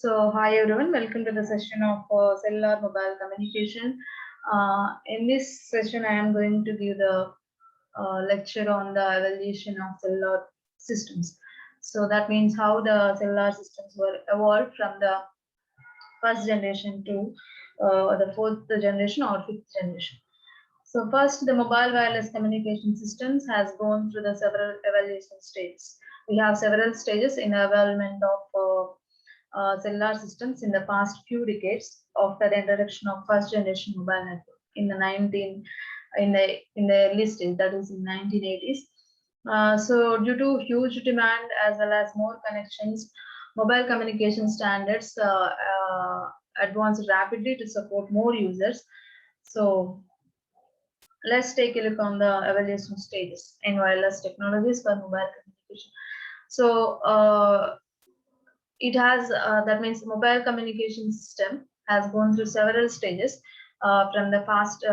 Hi everyone, welcome to the session of cellular mobile communication. In this session, I am going to give the lecture on the evolution of cellular systems. So that means how the cellular systems were evolved from the first generation to the fourth generation or fifth generation. So first, the mobile wireless communication systems has gone through the several evolution stages. We have several stages in the evolvement of cellular systems in the past few decades after the introduction of first generation mobile network in the in the early stage, that is in 1980s. So due to huge demand as well as more connections, mobile communication standards advanced rapidly to support more users. So let's take a look on the evolution stages in wireless technologies for mobile communication. So it has that means mobile communication system has gone through several stages from the past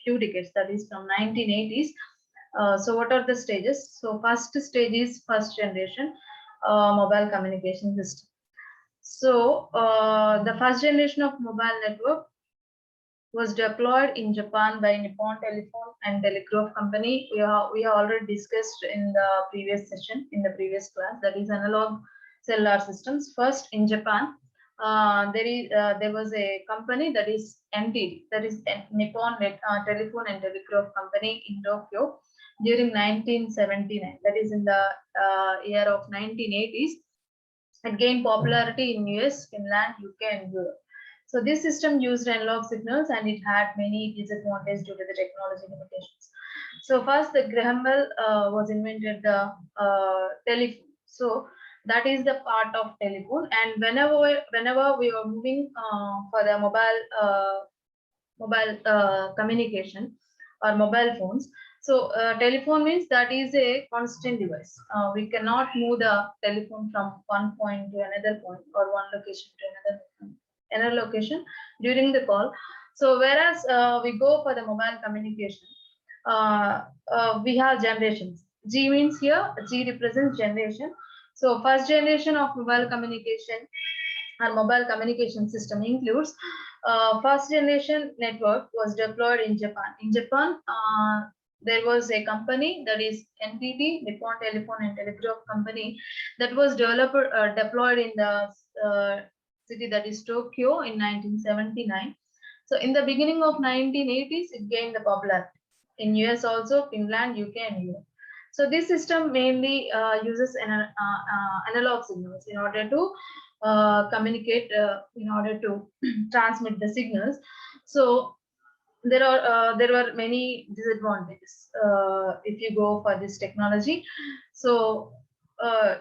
few decades, that is from 1980s. So what are the stages? So first stage is first generation mobile communication system. So the first generation of mobile network was deployed in Japan by Nippon Telephone and Telegraph Company. We have already discussed in the previous session, in the previous class, that is analog cellular systems. First in Japan, there was a company, that is NTT, that is Nippon Telephone and Telegraph Company in Tokyo during 1979. That is in the year of 1980s. It gained popularity in US, Finland, UK, and Europe. So this system used analog signals and it had many disadvantages due to the technology limitations. So first, the Graham Bell was invented the telephone. So that is the part of telephone. And whenever we were moving for the mobile communication or mobile phones. So telephone means that is a constant device. We cannot move the telephone from one point to another point or one location to another location during the call. So whereas we go for the mobile communication, we have generations. G means here, G represents generation. So first generation of mobile communication or mobile communication system includes first generation network was deployed in Japan. In Japan, there was a company, that is NTT, Nippon Telephone and Telegraph Company, that was deployed in the city, that is Tokyo, in 1979. So in the beginning of 1980s, it gained the popularity in US also, Finland, UK, and Europe. So this system mainly uses analog signals in order to communicate, in order to transmit the signals. So there were many disadvantages if you go for this technology. So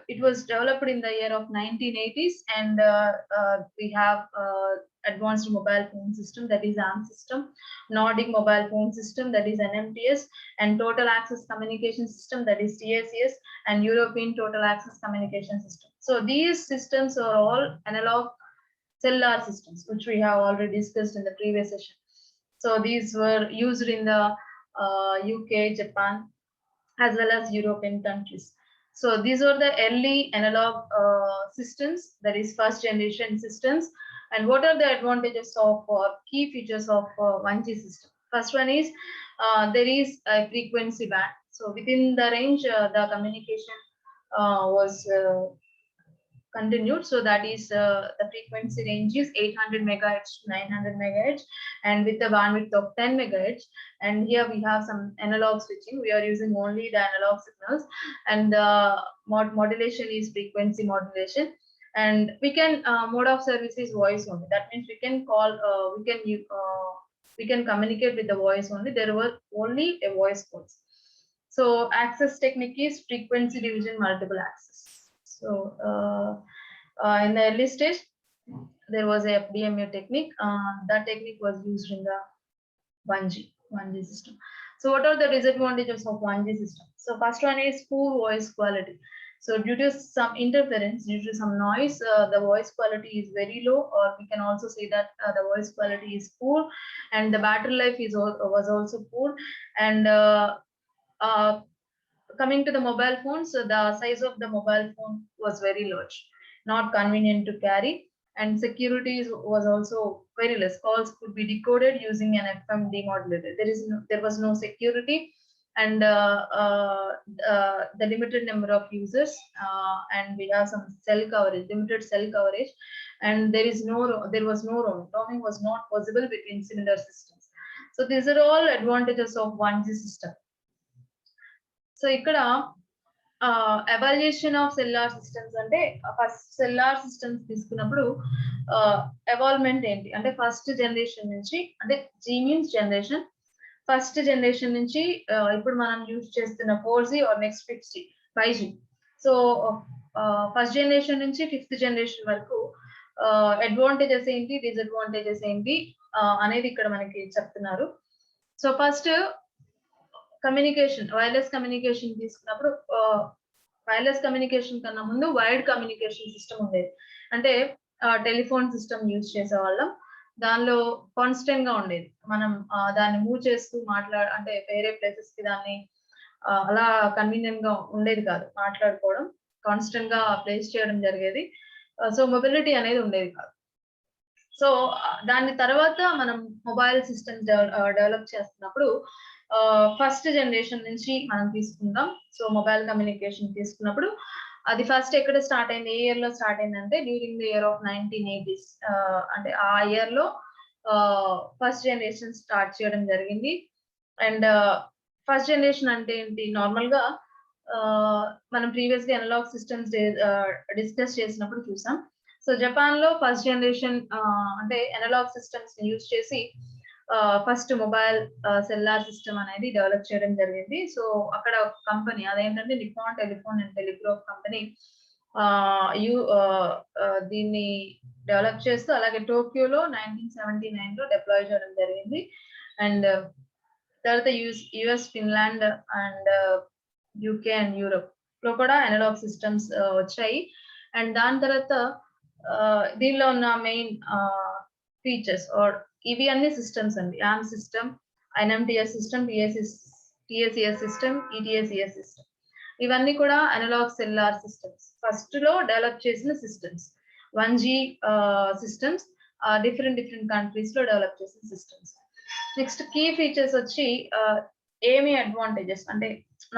it was developed in the year of 1980s, and we have advanced mobile phone system, that is ARM system, Nordic mobile phone system, that is NMTS, and total access communication system, that is TACS, and European total access communication system. So these systems are all analog cellular systems, which we have already discussed in the previous session. So these were used in the UK, Japan, as well as European countries. So these were the early analog systems, that is first generation systems. And what are the advantages of key features of 1G system? First one is there is a frequency band. So within the range, the communication was continued. So that is the frequency range is 800 megahertz to 900 megahertz, and with the bandwidth of 10 megahertz. And here we have some analog switching. We are using only the analog signals, and the modulation is frequency modulation. And we can mode of service is voice only. That means we can call, we can communicate with the voice only. There were only a voice calls. So access technique is frequency division multiple access. So in the early stage, there was a FDMU technique. That technique was used in the 1G system. So what are the disadvantages of 1G system? So first one is poor voice quality. So due to some interference, due to some noise, the voice quality is very low, or we can also say that the voice quality is poor, and the battery life was also poor. And coming to the mobile phone, so the size of the mobile phone was very large. not convenient to carry, and security was also very less. Calls could be decoded using an FM demodulator. There was no security, and the limited number of users, and we have some cell coverage, limited cell coverage, and there was no roaming. Roaming was not possible between similar systems. So these are all advantages of 1G system. So ikkada evaluation of cellular systems ante first cellular systems తీసుకున్నప్పుడు evolvement ఏంటి అంటే first generation నుంచి, అంటే G means generation, first generation నుంచి ఇప్పుడు మనం use చేస్తున్న 4G or next 5G. So first generation నుంచి 5th జనరేషన్ వరకు అడ్వాంటేజెస్ ఏంటి, డిసడ్వాంటేజెస్ ఏంటి అనేది ఇక్కడ మనకి చెప్తున్నారు. So first communication, wireless communication తీసుకున్నప్పుడు వైర్లెస్ కమ్యూనికేషన్ కన్నా ముందు వైర్డ్ కమ్యూనికేషన్ సిస్టమ్ ఉండేది. అంటే టెలిఫోన్ సిస్టమ్ యూజ్ చేసేవాళ్ళం. దానిలో కాన్స్టెంట్ గా ఉండేది. మనం దాన్ని మూవ్ చేస్తూ అంటే వేరే ప్లేసెస్ కి దాన్ని అలా కన్వీనియంట్ గా ఉండేది కాదు. మాట్లాడుకోవడం కాన్స్టెంట్ గా ప్లేస్ చేయడం జరిగేది. సో మొబిలిటీ అనేది ఉండేది కాదు. సో దాని తర్వాత మనం మొబైల్ సిస్టమ్ డెవలప్ చేస్తున్నప్పుడు ఫస్ట్ జనరేషన్ నుంచి మనం తీసుకుందాం. సో మొబైల్ కమ్యూనికేషన్ తీసుకున్నప్పుడు అది ఫస్ట్ ఎక్కడ స్టార్ట్ అయింది, ఏ ఇయర్ లో స్టార్ట్ అయిందంటే during the year of 1980s. అంటే ఆ ఇయర్ లో ఫస్ట్ జనరేషన్ స్టార్ట్ చేయడం జరిగింది. అండ్ ఫస్ట్ జనరేషన్ అంటే ఏంటి, నార్మల్ గా మనం ప్రీవియస్ గా అనలాగ్ సిస్టమ్స్ డిస్కస్ చేసినప్పుడు చూసాం. సో జపాన్ లో ఫస్ట్ జనరేషన్ అంటే అనలాగ్ సిస్టమ్స్ యూజ్ చేసి ఫస్ట్ మొబైల్ సెల్లార్ సిస్టమ్ అనేది డెవలప్ చేయడం జరిగింది. సో అక్కడ కంపెనీ అదేంటంటే Nippon telephone and telegraph company దీన్ని డెవలప్ చేస్తూ అలాగే టోక్యోలో 1979 లో డిప్లాయ్ చేయడం జరిగింది. అండ్ తర్వాత US, Finland and UK and Europe లో కూడా అనలాగ్ సిస్టమ్స్ వచ్చాయి. అండ్ దాని తర్వాత దీనిలో ఉన్న మెయిన్ ఫీచర్స్ ఇవి అన్ని సిస్టమ్స్ అండి. Yam system, NMTS system, TSCS system, ETSCS system, ఇవన్నీ కూడా అనలాగ్ సెల్లార్ సిస్టమ్స్ ఫస్ట్ లో డెవలప్ చేసిన systems. 1G systems different countries లో డెవలప్ చేసిన సిస్టమ్స్. నెక్స్ట్ కీ ఫీచర్స్ వచ్చి ఏమి అడ్వాంటేజెస్ అంటే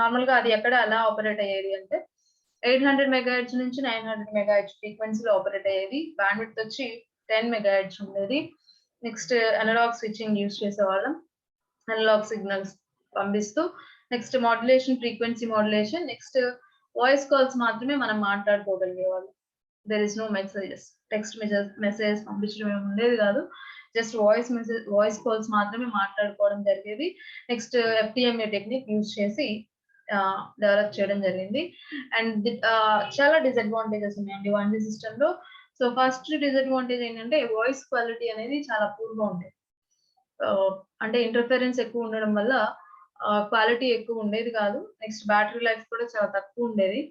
నార్మల్ గా అది ఎక్కడ ఎలా ఆపరేట్ అయ్యేది అంటే 800 MHz నుంచి 900 MHz ఫ్రీక్వెన్సీలో ఆపరేట్ అయ్యేది. బ్యాండ్విడ్త్ వచ్చి 10 MHz ఉండేది. నెక్స్ట్ అనలాగ్ స్విచ్చింగ్ యూజ్ చేసేవాళ్ళం, అనలాగ్ సిగ్నల్స్ పంపిస్తూ. Next modulation, frequency modulation. Next voice calls మాత్రమే మనం మాట్లాడుకోగలిగేవాళ్ళం. There is no messages, text message పంపించడం ఏమి ఉండేది కాదు. జస్ట్ వాయిస్ కాల్స్ మాత్రమే మాట్లాడుకోవడం జరిగేది. నెక్స్ట్ FTMA టెక్నిక్ యూజ్ చేసి డెవలప్ చేయడం జరిగింది. అండ్ చాలా డిసడ్వాంటేజెస్ ఉన్నాయండి 1G సిస్టమ్ లో. సో ఫస్ట్ డిసడ్వాంటేజ్ ఏంటంటే వాయిస్ క్వాలిటీ అనేది చాలా పూర్గా ఉండేది. అంటే ఇంటర్ఫరెన్స్ ఎక్కువ ఉండడం వల్ల క్వాలిటీ ఎక్కువ ఉండేది కాదు. నెక్స్ట్ బ్యాటరీ లైఫ్ కూడా చాలా తక్కువ ఉండేది.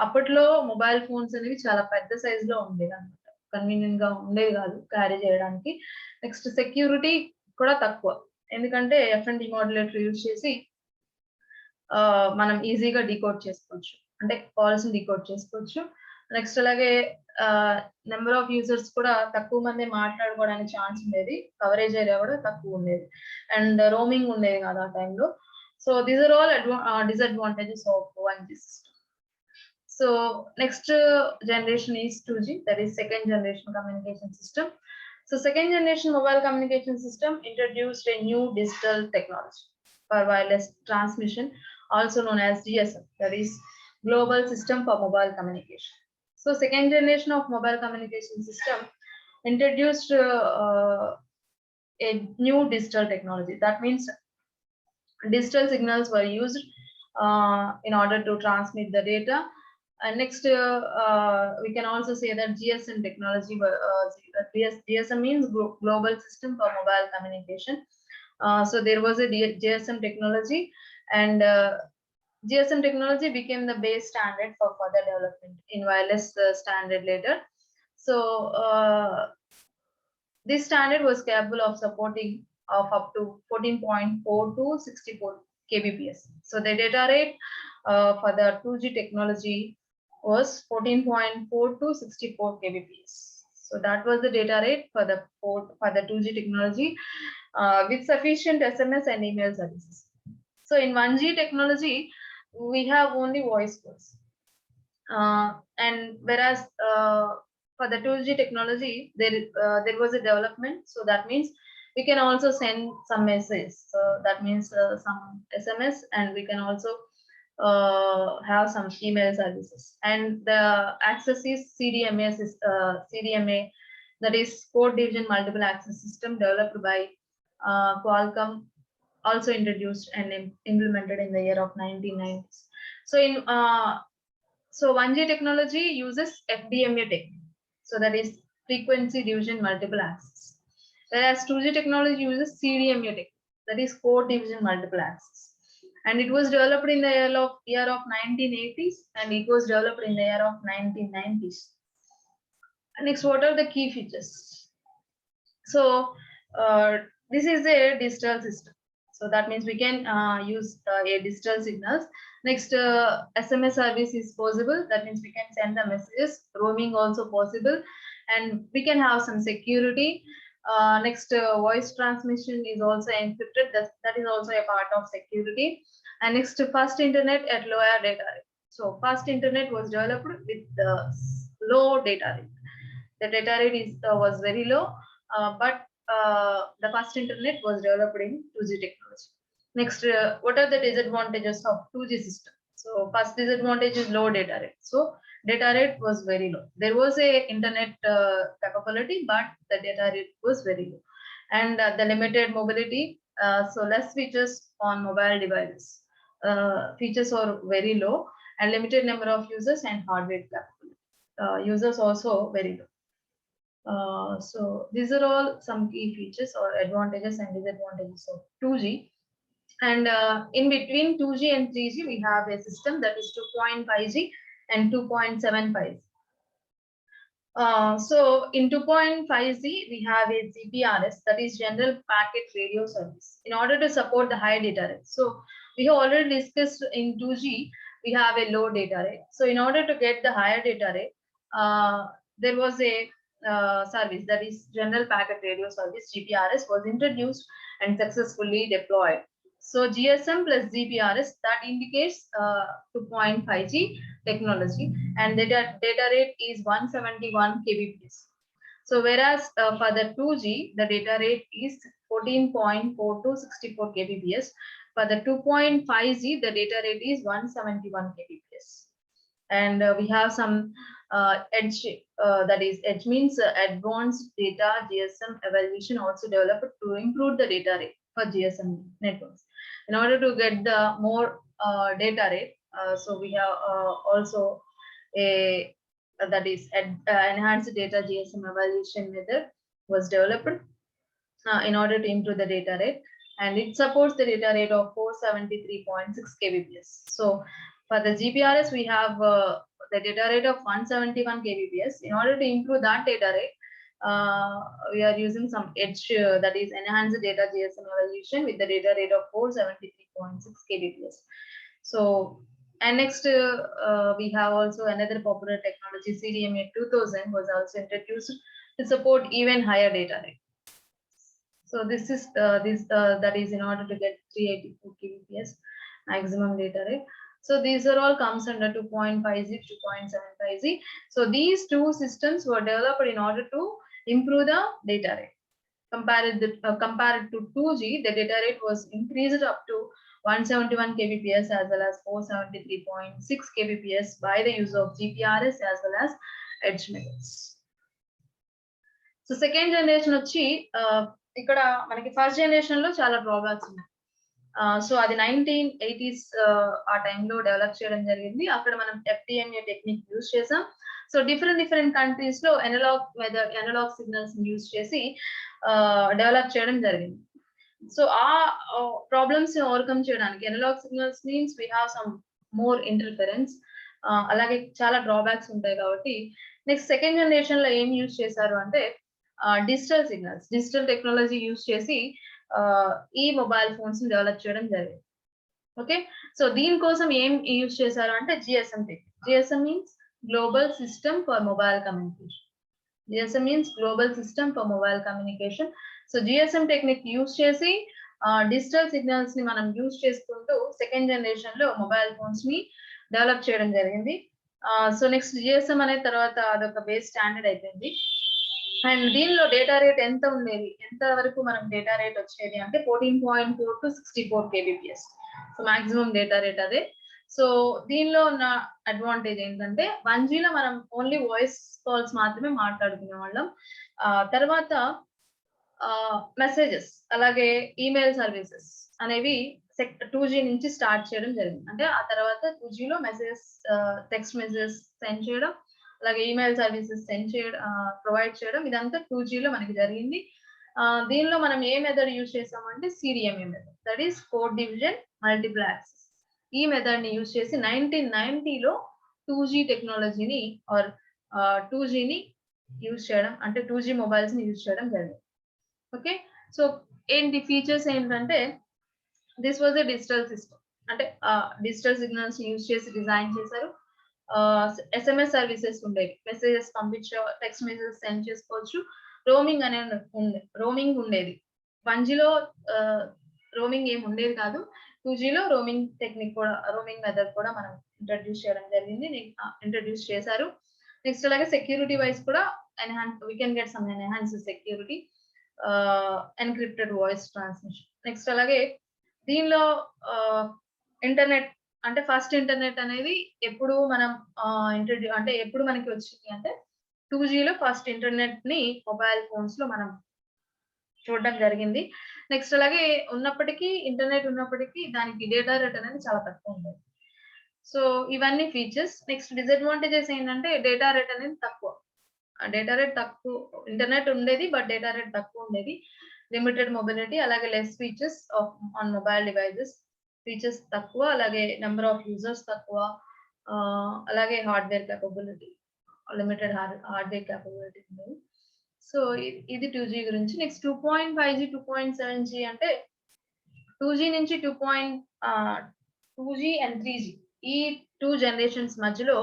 అప్పట్లో మొబైల్ ఫోన్స్ అనేవి చాలా పెద్ద సైజ్ లో ఉండేది అనమాట. కన్వీనియంట్ గా ఉండేది కాదు క్యారీ చేయడానికి. నెక్స్ట్ సెక్యూరిటీ కూడా తక్కువ, ఎందుకంటే FM డిమోడ్యులేటర్ యూజ్ చేసి మనం ఈజీగా డీకోడ్ చేసుకోవచ్చు, అంటే కాల్స్ డీకోడ్ చేసుకోవచ్చు. నెక్స్ట్ అలాగే నెంబర్ ఆఫ్ యూజర్స్ కూడా తక్కువ మంది మాట్లాడుకోవడానికి ఛాన్స్ ఉండేది. కవరేజ్ ఏరియా కూడా తక్కువ ఉండేది. అండ్ రోమింగ్ ఉండేది కాదు ఆ టైంలో. So these are all disadvantages of 1G system. So next generation is 2G, that is second generation communication system. So second generation mobile communication system introduced a new digital technology for wireless transmission, also known as GSM, that is Global System for Mobile Communication. So second generation of mobile communication system introduced a new digital technology. That means digital signals were used in order to transmit the data. And next, we can also say that GSM technology, GSM means Global System for Mobile Communication. So there was a GSM technology, and GSM technology became the base standard for further development in wireless standard later. So this standard was capable of supporting of up to 14.4 to 64 kbps. So the data rate for the 2G technology was 14.4 to 64 kbps. So that was the data rate for the 2G technology with sufficient SMS and email services. So in 1G technology, we have only voice calls. And whereas for the 2G technology, there was a development. So that means we can also send some messages. So that means some SMS, and we can also have some email services. And the access is CDMA, that is Code Division Multiple Access System, developed by Qualcomm, also introduced and implemented in the year of 1990s. So in 1G technology uses FDMA technique. So that is frequency division multiple access. Whereas 2G technology uses CDMA technique, that is code division multiple access. And it was developed in the year of 1980s, and it was developed in the year of 1990s. And next, what are the key features? So this is a digital system. So that means we can use a digital signals. Next, SMS service is possible. That means we can send the messages. Roaming also possible, and we can have some security. Next, voice transmission is also encrypted. That is also a part of security. And next, fast internet at lower data rate. So fast internet was developed with the low data rate. The data rate was very low, but the fast internet was developed in 2G technology. Next, what are the disadvantages of 2G system? So first disadvantage is low data rate. So data rate was very low. There was a internet capability, but the data rate was very low. And the limited mobility, so less features on mobile devices. Features are very low, and limited number of users and hardware capability. Users also very low. So these are all some key features or advantages and disadvantages of 2G. And in between 2G and 3G, we have a system that is 2.5G and 2.75G. So in 2.5G, we have a GPRS, that is General Packet Radio Service, in order to support the high data rate. So we have already discussed in 2G, we have a low data rate. So in order to get the higher data rate, there was a service, that is General Packet Radio Service, GPRS, was introduced and successfully deployed. So GSM plus GPRS, that indicates 2.5G technology, and the data rate is 171 kbps. So whereas for the 2G, the data rate is 14.4 to 64 kbps. For the 2.5G, the data rate is 171 kbps. And we have some edge, that is edge means advanced data GSM evaluation, also developed to improve the data rate for GSM networks. In order to get the more data rate, so we have also a that is enhanced data GSM evaluation method was developed in order to improve the data rate, and it supports the data rate of 473.6 kbps. So for the GPRS, we have the data rate of 171 kbps. In order to improve that data rate, we are using some edge, that is enhanced data GSM evaluation with the data rate of 473.6 kbps. So, and next we have also another popular technology, CDMA 2000, was also introduced to support even higher data rate. So this is that is in order to get 384 kbps maximum data rate. So these are all comes under 2.5G, 2.75G. So these two systems were developed in order to improve the data rate. Compared to 2G, the data rate was increased up to 171 kbps as well as 473.6 kbps by the use of GPRS as well as edge methods. So second generation వచ్చి ఇక్కడ మనకి first generation లో చాలా drawbacks ఉన్నాయి. So అది 1980s ఆ టైంలో develop చేయడం జరిగింది. అక్కడ మనం FDMA టెక్నిక్ యూజ్ చేసాం. సో డిఫరెంట్ కంట్రీస్ లో ఎనలాగ్ సిగ్నల్స్ యూజ్ చేసి డెవలప్ చేయడం జరిగింది. సో ఆ ప్రాబ్లమ్స్ ఓవర్కమ్ చేయడానికి analogue signals means we have some more interference, అలాగే చాలా డ్రాబ్యాక్స్ ఉంటాయి కాబట్టి నెక్స్ట్ సెకండ్ జనరేషన్ లో ఏం యూజ్ చేశారు అంటే digital signals, digital technology use చేసి ఈ మొబైల్ ఫోన్స్ ని డెవలప్ చేయడం జరిగింది. ఓకే, సో దీనికోసం ఏం యూజ్ చేశారు అంటే GSM technique. GSM means Global System for Mobile Communication. GSM means Global System for Mobile Communication. So GSM technique use చేసి డిజిటల్ సిగ్నల్స్ ని మనం యూజ్ చేసుకుంటూ సెకండ్ జనరేషన్ లో మొబైల్ ఫోన్స్ ని డెవలప్ చేయడం జరిగింది. సో నెక్స్ట్ జిఎస్ఎం అనే తర్వాత అదొక బేస్ స్టాండర్డ్ అయిపోయింది. అండ్ దీనిలో డేటా రేట్ ఎంత ఉండేది, ఎంత వరకు మనం డేటా రేట్ వచ్చేది అంటే 14.4 to 64 kbps. So maximum data rate అదే. సో దీనిలో ఉన్న అడ్వాంటేజ్ ఏంటంటే 1G లో మనం ఓన్లీ వాయిస్ కాల్స్ మాత్రమే మాట్లాడుకునే వాళ్ళం. తర్వాత మెసేజెస్ అలాగే ఈమెయిల్ సర్వీసెస్ అనేవి 2G నుంచి స్టార్ట్ చేయడం జరిగింది. అంటే ఆ తర్వాత 2G లో మెసేజెస్, టెక్స్ట్ మెసేజెస్ సెండ్ చేయడం, అలాగే ఈమెయిల్ సర్వీసెస్ సెండ్ చేయడం, ప్రొవైడ్ చేయడం, ఇదంతా 2G లో మనకి జరిగింది. దీనిలో మనం ఏ మెథడ్ యూజ్ చేసామంటే CDMA method, that is code division multiple access. ఈ మెథడ్ ని యూజ్ చేసి 1990లో 2G టెక్నాలజీని ఆర్ 2Gని యూజ్ చేయడం, అంటే 2G మొబైల్స్ ని యూజ్ చేయడం జరిగింది. ఓకే, సో ఏంటి ఫీచర్స్ ఏంటంటే this was a digital system, అంటే డిజిటల్ సిగ్నల్స్ యూజ్ చేసి డిజైన్ చేశారు. SMS సర్వీసెస్ ఉండేవి, మెసేజెస్ పంపించే, టెక్స్ట్ మెసేజెస్ సెండ్ చేసుకోవచ్చు. రోమింగ్ అనే రోమింగ్ ఉండేది. 1Gలో రోమింగ్ ఏమి ఉండేది కాదు. 2Gలో రోమింగ్ టెక్నిక్ కూడా, రోమింగ్ మెథడ్ కూడా మనం ఇంట్రడ్యూస్ చేయడం జరిగింది, ఇంట్రడ్యూస్ చేశారు. నెక్స్ట్ అలాగే సెక్యూరిటీ వైజ్ కూడా we can get some enhanced security, encrypted voice transmission. Next అలాగే దీనిలో ఇంటర్నెట్, అంటే ఫస్ట్ ఇంటర్నెట్ అనేది ఎప్పుడు మనం అంటే ఎప్పుడు మనకి వచ్చింది అంటే 2Gలో ఫస్ట్ ఇంటర్నెట్ ని మొబైల్ ఫోన్స్ లో మనం చూడడం జరిగింది. నెక్స్ట్ అలాగే ఉన్నప్పటికీ, ఇంటర్నెట్ ఉన్నప్పటికీ దానికి డేటా రేట్ అనేది చాలా తక్కువ ఉండేది. సో ఇవన్నీ ఫీచర్స్. నెక్స్ట్ డిసడ్వాంటేజెస్ ఏంటంటే డేటా రేట్ అనేది తక్కువ, డేటా రేట్ తక్కువ, ఇంటర్నెట్ ఉండేది బట్ డేటా రేట్ తక్కువ ఉండేది. లిమిటెడ్ మొబిలిటీ, అలాగే less features on mobile devices, features తక్కువ, అలాగే నెంబర్ ఆఫ్ యూజర్స్ తక్కువ, అలాగే hardware capability, limited hardware capability ఉండేది. సో ఇది 2G గురించి. నెక్స్ట్ 2.5G 2.7G అంటే 2G నుంచి 2G అండ్ 3G ఈ 2 జనరేషన్స్ మధ్యలో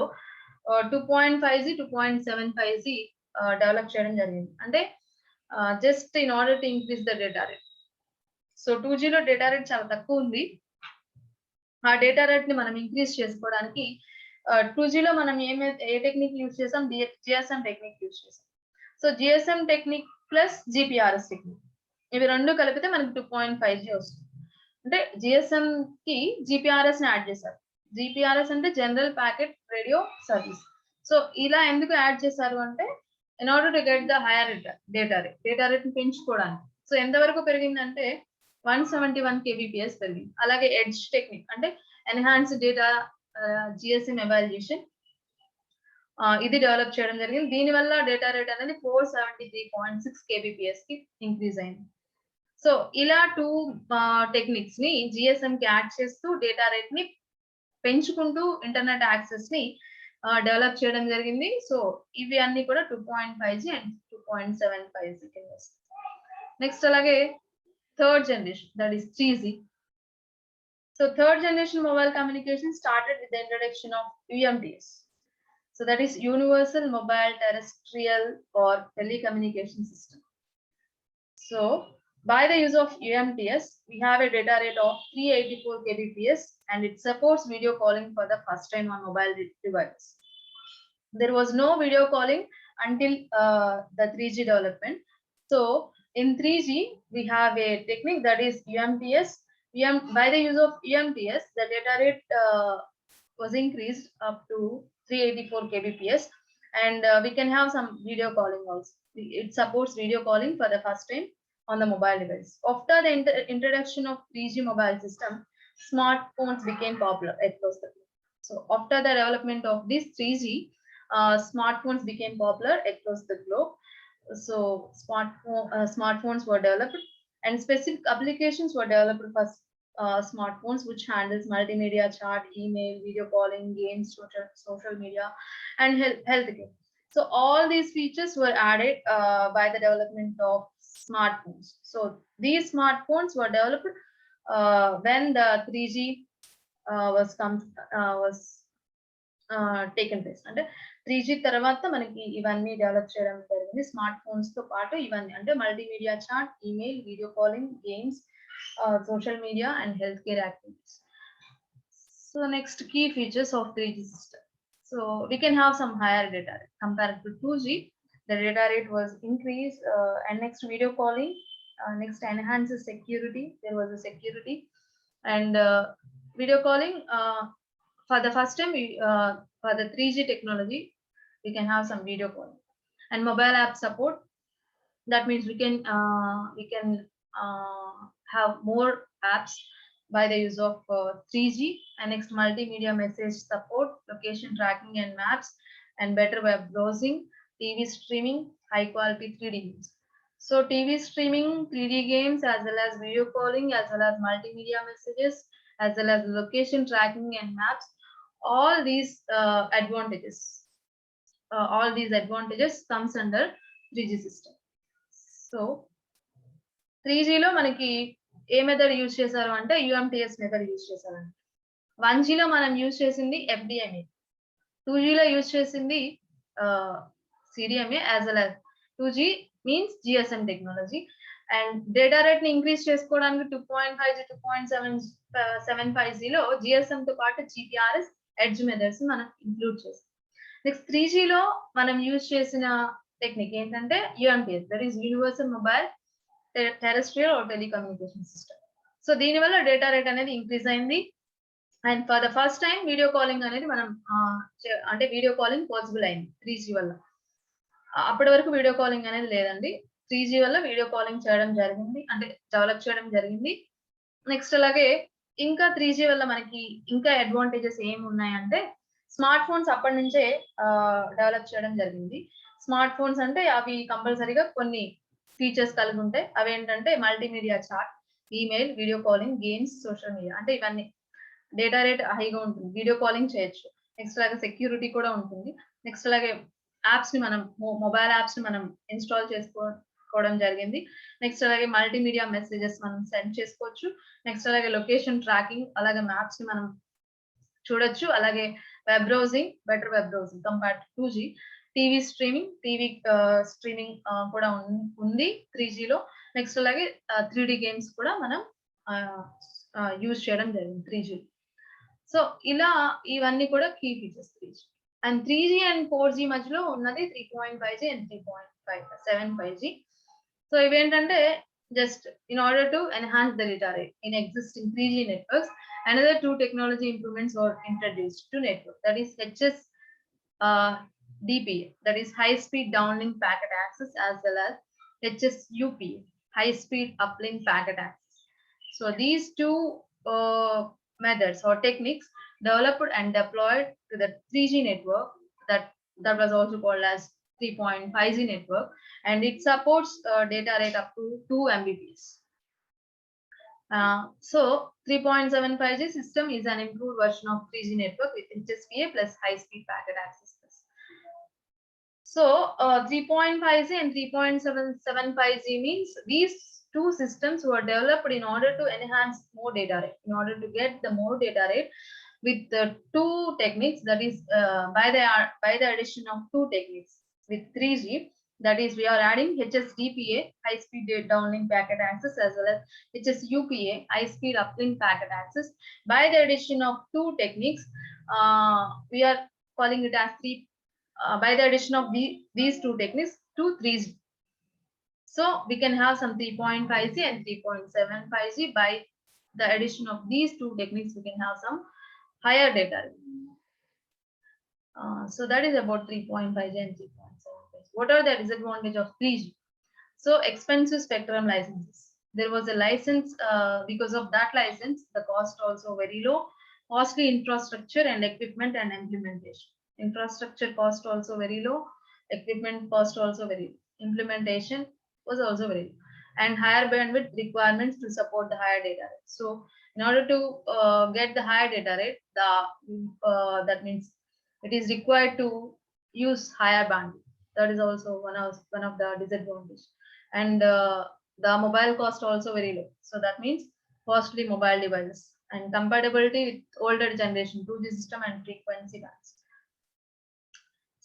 2.5G 2.75G డెవలప్ చేయడం జరిగింది. అంటే just in order to increase the data rate. So 2Gలో డేటా రేట్ చాలా తక్కువ ఉంది. ఆ డేటా రేట్ ని మనం ఇంక్రీజ్ చేసుకోవడానికి 2Gలో మనం ఏ టెక్నిక్ యూజ్ చేసాం, GSM టెక్నిక్ యూజ్ చేసాం. So GSM technique plus GPRS technique, ఇవి రెండు కలిపితే మనకి 2.5G వస్తుంది. అంటే GSM కి GPRS ని యాడ్ చేశారు. GPRS అంటే general packet radio service. So ఇలా ఎందుకు యాడ్ చేశారు అంటే in order to get the higher data rate ని పెంచుకోవడానికి. సో ఎంతవరకు పెరిగిందంటే 171 kbps పెరిగింది. అలాగే ఎడ్జ్ టెక్నిక్ అంటే ఎన్హాన్స్ డేటా GSM ఎవాల్యుయేషన్, ఇది డెవలప్ చేయడం జరిగింది. దీనివల్ల డేటా రేట్ అనేది 473.6 kbps కి ఇంక్రీజ్ అయింది. సో ఇలా 2 టెక్నిక్స్ ని GSM కి యాడ్ చేస్తూ డేటా రేట్ ని పెంచుకుంటూ ఇంటర్నెట్ యాక్సెస్ ని డెవలప్ చేయడం జరిగింది. సో ఇవి అన్ని కూడా 2.5G అండ్ 2.75G కింద వస్తాయి. నెక్స్ట్ అలాగే third generation, that is 3G. So third generation mobile communication started with the introduction of UMTS. So that is Universal Mobile Terrestrial or Telecommunication System. So by the use of UMTS, we have a data rate of 384 kbps and it supports video calling for the first time on mobile devices. There was no video calling until the 3G development. So in 3G, we have a technique that is UMTS. By the use of UMTS, the data rate was increased up to 384 kbps and we can have some video calling also. It supports video calling for the first time on the mobile device. After the introduction of 3G mobile system, smartphones became popular across the globe. So after the development of this 3G, smartphones became popular across the globe. So smartphones were developed and specific applications were developed for smartphones which handles multimedia, chat, email, video calling, games, social media and healthcare. So all these features were added by the development of smartphones. So these smartphones were developed when the 3G was taken place. And 3G తర్వాత మనకి ఇవన్నీ develop చేయడం జరిగింది. Smart phones తో పాటు ఇవన్నీ అంటే multimedia chat, email, video calling, games, social media and healthcare activities. So next key features of 3G system. So we can have some higher data rate compared to 2G. The data rate was increased, and next video calling, next enhances security. There was a security and video calling. For the first time, for the 3G technology, we can have some video calling and mobile app support. That means we can have more apps by the use of 3G. And next multimedia message support, location tracking and maps, and better web browsing, TV streaming, high quality 3D games. So TV streaming, 3D games, as well as video calling, as well as multimedia messages, as well as location tracking and maps, all these advantages comes under 3G system. So 3Gలో మనకి ఏ method use చేశారు అంటే UMTS method use చేశారండి. 1Gలో మనం use చేసింది FDMA, 2Gలో use చేసింది CDMA, as well as 2G means GSM technology. And data rate ని ఇంక్రీజ్ చేసుకోవడానికి 2.5G 2.75Gలో GSM తో పాటు GPRS, ఎడ్జ్ మెథడ్స్ మనం ఇంక్లూడ్ చేస్తాం. నెక్స్ట్ 3Gలో మనం యూజ్ చేసిన టెక్నిక్ ఏంటంటే UMTS, that is universal mobile terrestrial or telecommunication system. So దీనివల్ల డేటా రేట్ అనేది ఇంక్రీజ్ అయింది. And for the first time video calling అనేది మనం అంటే వీడియో కాలింగ్ పాసిబుల్ అయింది 3G వల్ల. అప్పటి వరకు వీడియో కాలింగ్ అనేది లేదండి. 3G వల్ల వీడియో కాలింగ్ చేయడం జరిగింది, అంటే డెవలప్ చేయడం జరిగింది. నెక్స్ట్ అలాగే ఇంకా 3G వల్ల మనకి ఇంకా అడ్వాంటేజెస్ ఏమి ఉన్నాయంటే స్మార్ట్ ఫోన్స్ అప్పటి నుంచే డెవలప్ చేయడం జరిగింది. స్మార్ట్ ఫోన్స్ అంటే అవి కంపల్సరీగా కొన్ని ఫీచర్స్ కలిగి ఉంటాయి. అవి ఏంటంటే multimedia chat, email, video calling, games, social media. అంటే ఇవన్నీ డేటా రేట్ హైగా ఉంటుంది, వీడియో కాలింగ్ చేయొచ్చు. నెక్స్ట్ అలాగే సెక్యూరిటీ కూడా ఉంటుంది. నెక్స్ట్ అలాగే యాప్స్ ని మనం మొబైల్ యాప్స్ ని మనం ఇన్స్టాల్ చేసుకోవడం జరిగింది. నెక్స్ట్ అలాగే మల్టీమీడియా మెసేజెస్ మనం సెండ్ చేసుకోవచ్చు. నెక్స్ట్ అలాగే లొకేషన్ ట్రాకింగ్, అలాగే మ్యాప్స్ ని మనం చూడొచ్చు. అలాగే web browsing, better web browsing compare to 2G. TV streaming కూడా ఉంది 3Gలో. నెక్స్ట్ అలాగే 3D గేమ్స్ కూడా మనం యూజ్ చేయడం జరిగింది 3G. సో ఇలా ఇవన్నీ కూడా key features 3G. And 3G and 4G మధ్యలో ఉన్నది 3.5G అండ్ 3.75G. సో ఇవేంటంటే just in order to enhance the data rate in existing 3G networks, another two technology improvements were introduced to network, that is HSDPA, that is high speed downlink packet access, as well as HSUPA, high speed uplink packet access. So these two methods or techniques developed and deployed to the 3G network that was also called as 3.5G network, and it supports data rate up to 2 Mbps. So 3.75G system is an improved version of 3G network with HSPA plus high speed packet access. So 3.5G and 3.75G means these two systems were developed in order to enhance more data rate, in order to get the more data rate with the two techniques, that is by the addition of two techniques. With 3G, that is we are adding HSDPA, high speed downlink packet access, as well as HSUPA, high speed uplink packet access. By the addition of two techniques, we are calling it as by the addition of these two techniques to 3G. So we can have some 3.5G and 3.75G. By the addition of these two techniques, we can have some higher data rate. So that is about 3.5G and 3.75G. What are the disadvantages of 3G? So expensive spectrum licenses. There was a license, because of that license, the cost also very low. Costly infrastructure and equipment and implementation. Infrastructure cost also very low, equipment cost also very low. Implementation was also very low, and higher bandwidth requirements to support the higher data rate. So in order to get the higher data rate, that means it is required to use higher bandwidth. That is also one of the disadvantages. And the mobile cost also very low. So that means costly mobile devices and compatibility with older generation 2G system and frequency bands.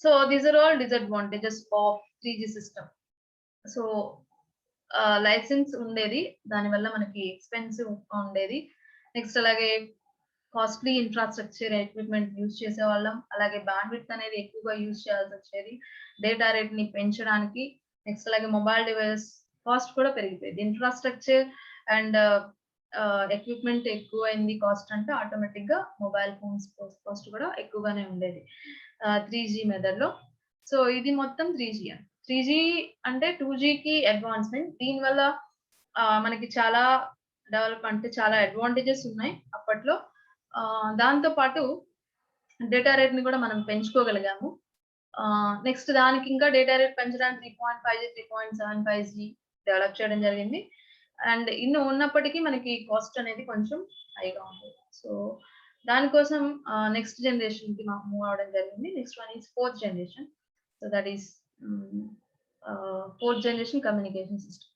So these are all disadvantages of 3G system. So licence ఉండేది, దానివల్ల మనకి expensive ఉండేది. Next అలాగే costly infrastructure equipment use చేసేవాళ్ళం. అలాగే bandwidth అనేది ఎక్కువగా use చేయాల్సి వచ్చేది డేటా రేట్ ని పెంచడానికి. నెక్స్ట్ అలాగే మొబైల్ డివైస్ కాస్ట్ కూడా పెరిగిపోయింది. ఇన్ఫ్రాస్ట్రక్చర్ అండ్ ఎక్విప్మెంట్ ఎక్కువైంది కాస్ట్ అంటే ఆటోమేటిక్ గా మొబైల్ ఫోన్స్ కాస్ట్ కూడా ఎక్కువగానే ఉండేది 3G మెథడ్ లో. సో ఇది మొత్తం 3G. 3G అంటే 2Gకి అడ్వాన్స్మెంట్. దీనివల్ల మనకి చాలా డెవలప్ అంటే చాలా అడ్వాంటేజెస్ ఉన్నాయి అప్పట్లో. దాంతో పాటు డేటా రేట్ ని కూడా మనం పెంచుకోగలిగాము. నెక్స్ట్ దానికి ఇంకా డేటా రేట్ పెంచడానికి 3.5G 3.75G డెవలప్ చేయడం జరిగింది. అండ్ ఇన్ని ఉన్నప్పటికీ మనకి కాస్ట్ అనేది కొంచెం హైగా ఉంది. సో దానికోసం నెక్స్ట్ జనరేషన్ కి మూవ్ అవడం జరిగింది. Next one is 4th generation. So that is 4th generation communication system.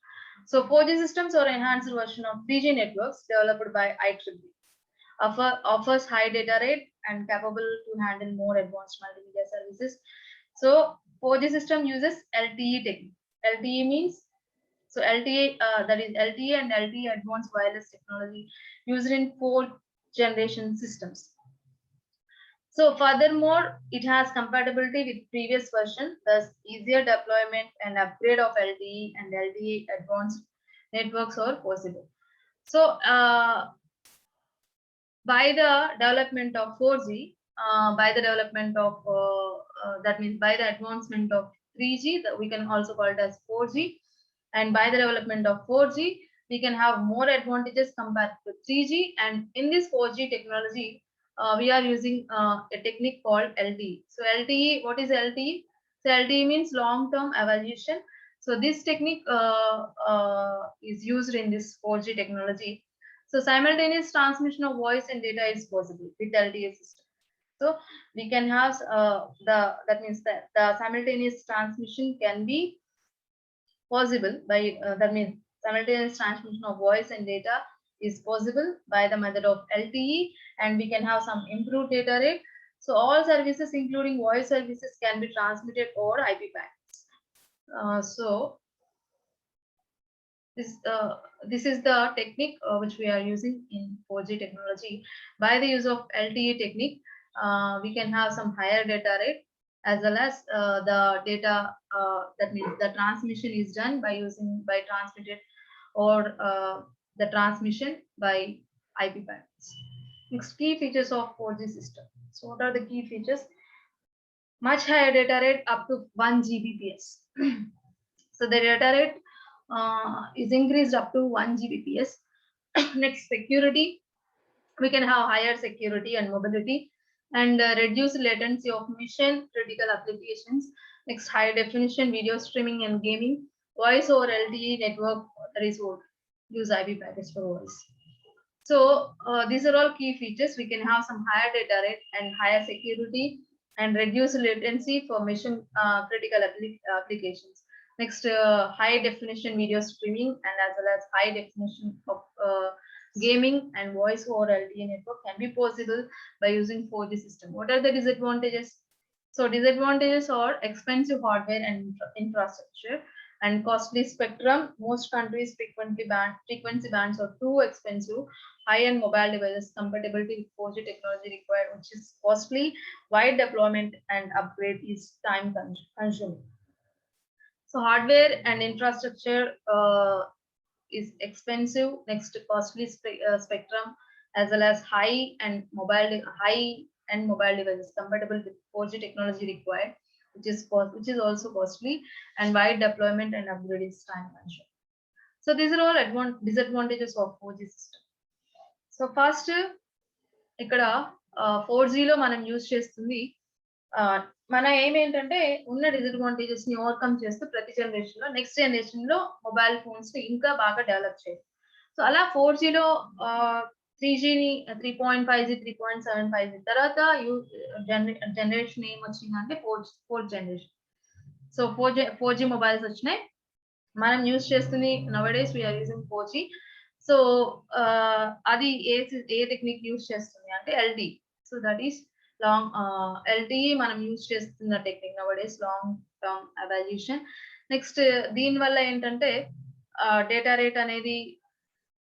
So 4G systems are enhanced version of 3G networks developed by IEEE. Offers high data rate and capable to handle more advanced multimedia services. So 4G system uses LTE technique. LTE means, so LTE that is LTE and LTE advanced wireless technology used in 4th generation systems. So furthermore, it has compatibility with previous version, thus easier deployment and upgrade of LTE and LTE advanced networks are possible. So by the development of 4G, by the development of that means by the advancement of 3G, that we can also call it as 4G, and by the development of 4G, we can have more advantages compared to 3G. And in this 4G technology, we are using a technique called LTE. So LTE, what is LTE? So LTE means long-term evolution. So this technique is used in this 4G technology. So simultaneous transmission of voice and data is possible with LTE system. So we can have that means that the simultaneous transmission can be possible by that means simultaneous transmission of voice and data is possible by the method of LTE, and we can have some improved data rate. So all services including voice services can be transmitted over IP packets. So this is the technique which we are using in 4G technology. By the use of LTE technique, we can have some higher data rate, as well as the data that means the transmission is done by transmitted or the transmission by IP packets. Next, key features of 4G system. So what are the key features? Much higher data rate up to 1 Gbps. So the data rate is increased up to 1 Gbps. Next, security. We can have higher security and mobility, and reduce latency of mission critical applications. Next, high definition video streaming and gaming. Voice over LTE network, that is what use IP packets for voice. So these are all key features. We can have some higher data rate and higher security and reduce latency for mission critical applications. Next, high definition video streaming and as well as high definition of gaming and voice over LTE network can be possible by using 4G system. What are the disadvantages? So disadvantages are expensive hardware and infrastructure and costly spectrum. Most countries frequency bands are too expensive. High-end mobile devices compatibility with 4G technology required, which is costly. Wide deployment and upgrade is time consuming. So hardware and infrastructure is expensive. Next, costly spectrum, as well as high-end mobile devices compatible with 4G technology required, which is also costly, and wide deployment and upgrade is time consuming. So these are all disadvantages of 4G system. So first, ikkada 4G lo manam use chestundi మన ఏం ఏంటంటే ఉన్న disadvantages ని overcome చేస్తూ ప్రతి generation లో next generation లో mobile phones ని ఇంకా బాగా డెవలప్ చేయాలి. సో అలా 4G లో 3G ని 3.5G 3.75G తర్వాత జనరేషన్ ఏం వచ్చిందంటే 4th generation. So 4G mobiles వచ్చినాయి. మనం యూజ్ చేస్తుంది నవడేస్ వీఆర్ యూజింగ్ 4G. సో అది ఏ టెక్నిక్ యూజ్ చేస్తుంది అంటే LTE. So that is long LTE మనం యూజ్ చేస్తున్న technique nowadays long term evolution. Next దీని వల్ల ఏంటంటే డేటా రేట్ అనేది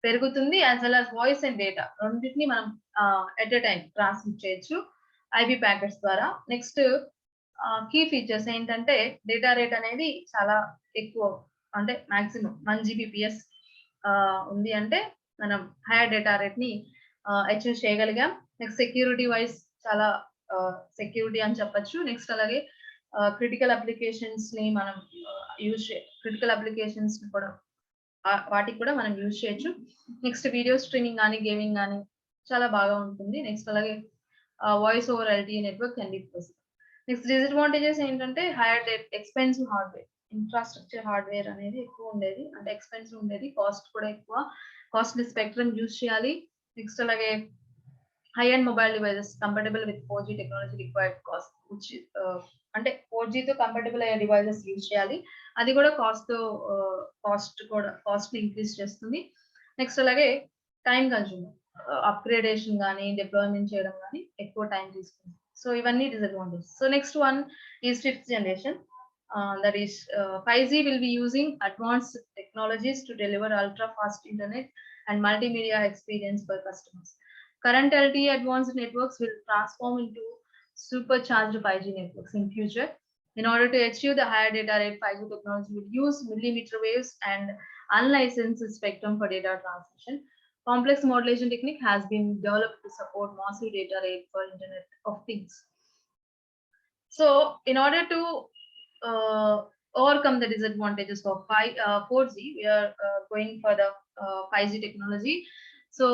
పెరుగుతుంది, as well as voice and data రెండింటిని మనం ఎట్ ఎ టైం ట్రాన్స్మిట్ చేయొచ్చు ఐబీ ప్యాకెట్స్ ద్వారా. నెక్స్ట్ కీ ఫీచర్స్ ఏంటంటే డేటా రేట్ అనేది చాలా ఎక్కువ, అంటే మాక్సిమం 1 Gbps ఉంది అంటే మనం హైయర్ డేటా రేట్ ని అచీవ్ చేయగలిగాం. నెక్స్ట్ సెక్యూరిటీ వైజ్ చాలా సెక్యూరిటీ అని చెప్పొచ్చు. నెక్స్ట్ అలాగే క్రిటికల్ అప్లికేషన్స్ ని మనం క్రిటికల్ అప్లికేషన్స్ కూడా వాటికి కూడా మనం యూజ్ చేయొచ్చు. నెక్స్ట్ వీడియో స్ట్రీమింగ్ కానీ గేమింగ్ కానీ చాలా బాగా ఉంటుంది. నెక్స్ట్ అలాగే voice over LTE network can be possible. Next disadvantages ఏంటంటే higher expensive hardware, infrastructure hardware అనేది ఎక్కువ ఉండేది, అంటే ఎక్స్పెన్సివ్ ఉండేది, కాస్ట్ కూడా ఎక్కువ, కాస్ట్లీ స్పెక్ట్రమ్ యూజ్ చేయాలి. నెక్స్ట్ అలాగే high and mobile devices compatible with 4G technology required cost, అంటే 4G తో కంపాటబుల్ అయ్యే డివైజెస్ యూజ్ చేయాలి. అది కూడా కాస్ట్ ఇంక్రీజ్ చేస్తుంది. నెక్స్ట్ అలాగే టైం కన్స్యూమర్, అప్గ్రేడేషన్ కానీ డిప్లాయ్మెంట్ చేయడం కానీ ఎక్కువ టైం తీసుకుంది. సో ఇవన్నీ disadvantages. So next one is 5th generation. That is 5G will be using advanced technologies to deliver ultra fast internet and multimedia experience for customers. Current LTE advanced networks will transform into supercharged 5G networks in future. In order to achieve the higher data rate, 5G technology will use millimeter waves and unlicensed spectrum for data transmission. Complex modulation technique has been developed to support massive data rate for Internet of Things. So in order to overcome the disadvantages of 4G, we are going for the 5G technology. So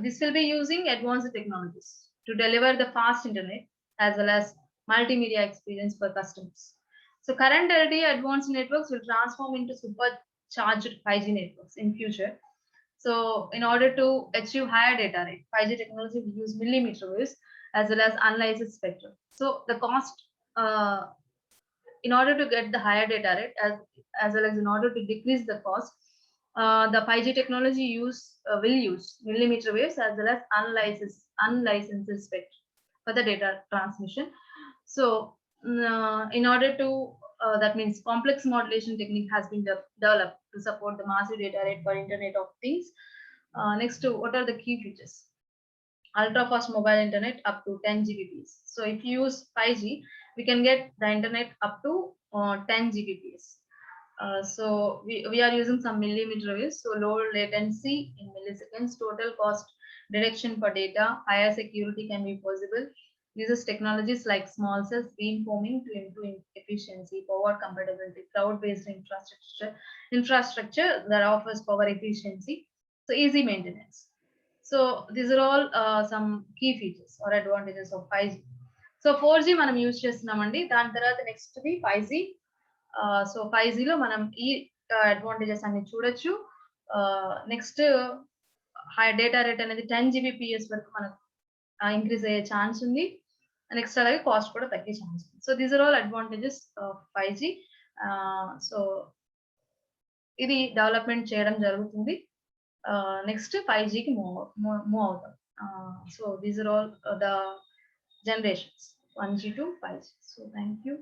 this will be using advanced technologies to deliver the fast internet as well as multimedia experience for customers. So current LTE advanced networks will transform into supercharged 5G networks in future. So in order to achieve higher data rate, 5G technology will use millimeter waves as well as unlicensed spectrum. So the cost, in order to get the higher data rate as well as in order to decrease the cost, the 5G technology will use millimeter waves as well as unlicensed spectrum for the data transmission. So in order to that means complex modulation technique has been developed to support the massive data rate for Internet of Things. Next, what are the key features? Ultra fast mobile internet up to 10 Gbps. So if you use 5G, we can get the internet up to 10 Gbps. So we are using some millimeter waves, so low latency in milliseconds, total cost reduction for data, higher security can be possible. Uses technologies like small cells, beamforming to improve efficiency, power compatibility, cloud-based infrastructure that offers power efficiency, so easy maintenance. So these are all some key features or advantages of 5G. So 4G మనం use చేస్తున్నామండి. దాని తర్వాత next 5G. So 5G లో మనం ఈ advantages అన్ని చూడొచ్చు. Next high data rate అనేది 10 Gbps వరకు మనకు ఇంక్రీజ్ అయ్యే ఛాన్స్ ఉంది. నెక్స్ట్ అలాగే కాస్ట్ కూడా తగ్గే ఛాన్స్ ఉంది. So these are all advantages of 5G. So ఇది డెవలప్మెంట్ చేయడం జరుగుతుంది. నెక్స్ట్ 5Gకి మూవ్ అవుతాం. So these are all the generations 1G to 5G. So thank you.